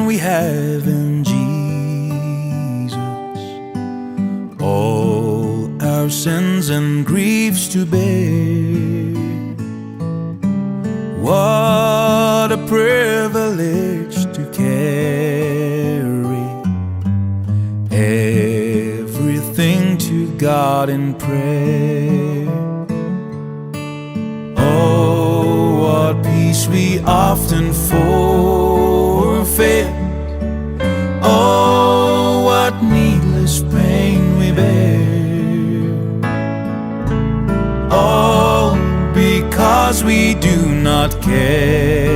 we have in Jesus. All our sins and griefs to bear. What a privilege to carry everything to God in prayer. Oh, what peace we often forfeit. Oh, what needless pain we bear. All because we do not care.